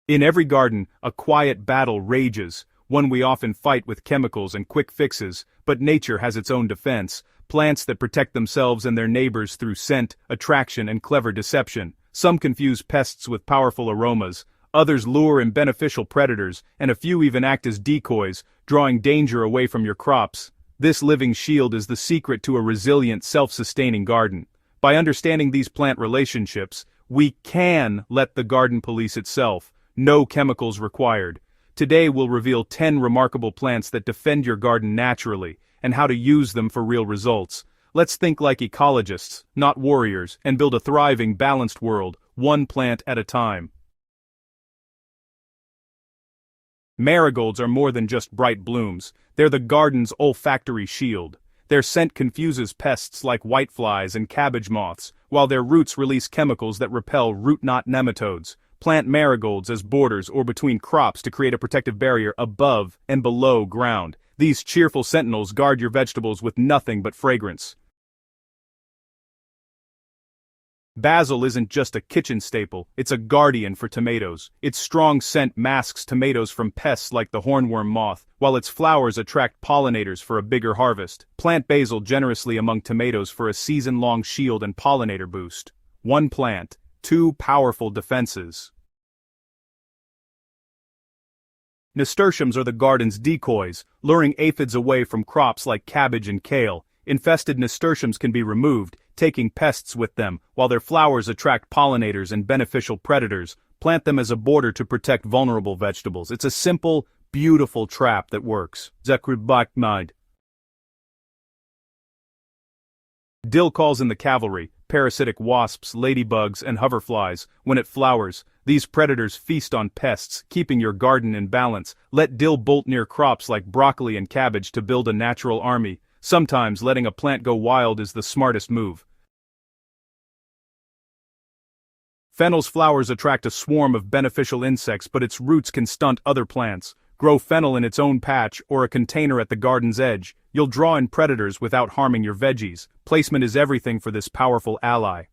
In every garden, a quiet battle rages, one we often fight with chemicals and quick fixes, but nature has its own defense, plants that protect themselves and their neighbors through scent, attraction and clever deception. Some confuse pests with powerful aromas, others lure in beneficial predators, and a few even act as decoys, drawing danger away from your crops. This living shield is the secret to a resilient, self-sustaining garden. By understanding these plant relationships, we can let the garden police itself. No chemicals required. Today we'll reveal 10 remarkable plants that defend your garden naturally, and how to use them for real results. Let's think like ecologists, not warriors, and build a thriving, balanced world, one plant at a time. Marigolds are more than just bright blooms, they're the garden's olfactory shield. Their scent confuses pests like whiteflies and cabbage moths, while their roots release chemicals that repel root-knot nematodes. Plant marigolds as borders or between crops to create a protective barrier above and below ground. These cheerful sentinels guard your vegetables with nothing but fragrance. Basil isn't just a kitchen staple, it's a guardian for tomatoes. Its strong scent masks tomatoes from pests like the hornworm moth, while its flowers attract pollinators for a bigger harvest. Plant basil generously among tomatoes for a season-long shield and pollinator boost. One plant, two powerful defenses. Nasturtiums are the garden's decoys, luring aphids away from crops like cabbage and kale. Infested nasturtiums can be removed, taking pests with them, while their flowers attract pollinators and beneficial predators. Plant them as a border to protect vulnerable vegetables. It's a simple, beautiful trap that works. Dill calls in the cavalry, parasitic wasps, ladybugs, and hoverflies. When it flowers, these predators feast on pests, keeping your garden in balance. Let dill bolt near crops like broccoli and cabbage to build a natural army. Sometimes letting a plant go wild is the smartest move. Fennel's flowers attract a swarm of beneficial insects, but its roots can stunt other plants. Grow fennel in its own patch or a container at the garden's edge. You'll draw in predators without harming your veggies. Placement is everything for this powerful ally.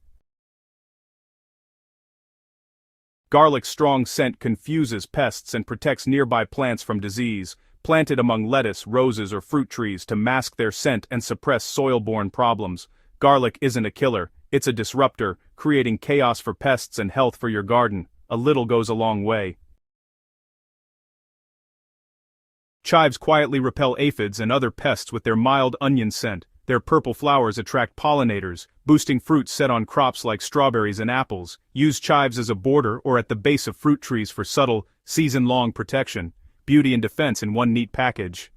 Garlic's strong scent confuses pests and protects nearby plants from disease. Planted among lettuce, roses, or fruit trees to mask their scent and suppress soil-borne problems. Garlic isn't a killer, it's a disruptor, creating chaos for pests and health for your garden. A little goes a long way. Chives quietly repel aphids and other pests with their mild onion scent. Their purple flowers attract pollinators, boosting fruit set on crops like strawberries and apples. Use chives as a border or at the base of fruit trees for subtle, season-long protection. Beauty and defense in one neat package.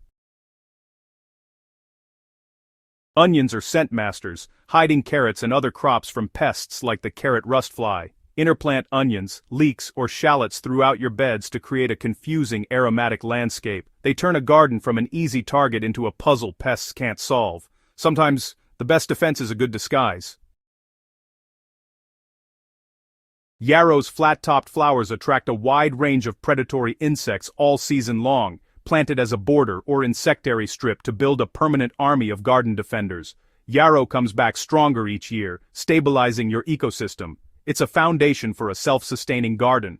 Onions are scent masters, hiding carrots and other crops from pests like the carrot rust fly. Interplant onions, leeks, or shallots throughout your beds to create a confusing aromatic landscape. They turn a garden from an easy target into a puzzle pests can't solve. Sometimes, the best defense is a good disguise. Yarrow's flat-topped flowers attract a wide range of predatory insects all season long, planted as a border or insectary strip to build a permanent army of garden defenders. Yarrow comes back stronger each year, stabilizing your ecosystem. It's a foundation for a self-sustaining garden.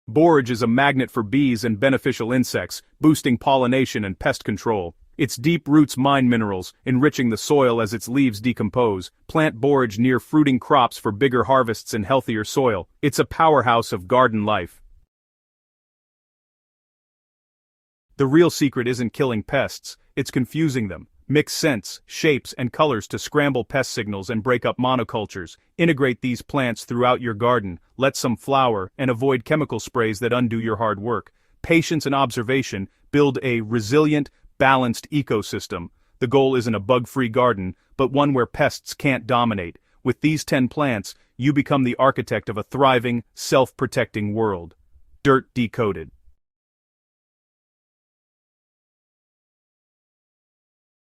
Borage is a magnet for bees and beneficial insects, boosting pollination and pest control. Its deep roots mine minerals, enriching the soil as its leaves decompose. Plant borage near fruiting crops for bigger harvests and healthier soil. It's a powerhouse of garden life. The real secret isn't killing pests, it's confusing them. Mix scents, shapes, and colors to scramble pest signals and break up monocultures. Integrate these plants throughout your garden, let some flower, and avoid chemical sprays that undo your hard work. Patience and observation build a resilient, balanced ecosystem. The goal isn't a bug-free garden, but one where pests can't dominate. With these 10 plants, you become the architect of a thriving, self-protecting world. Dirt Decoded.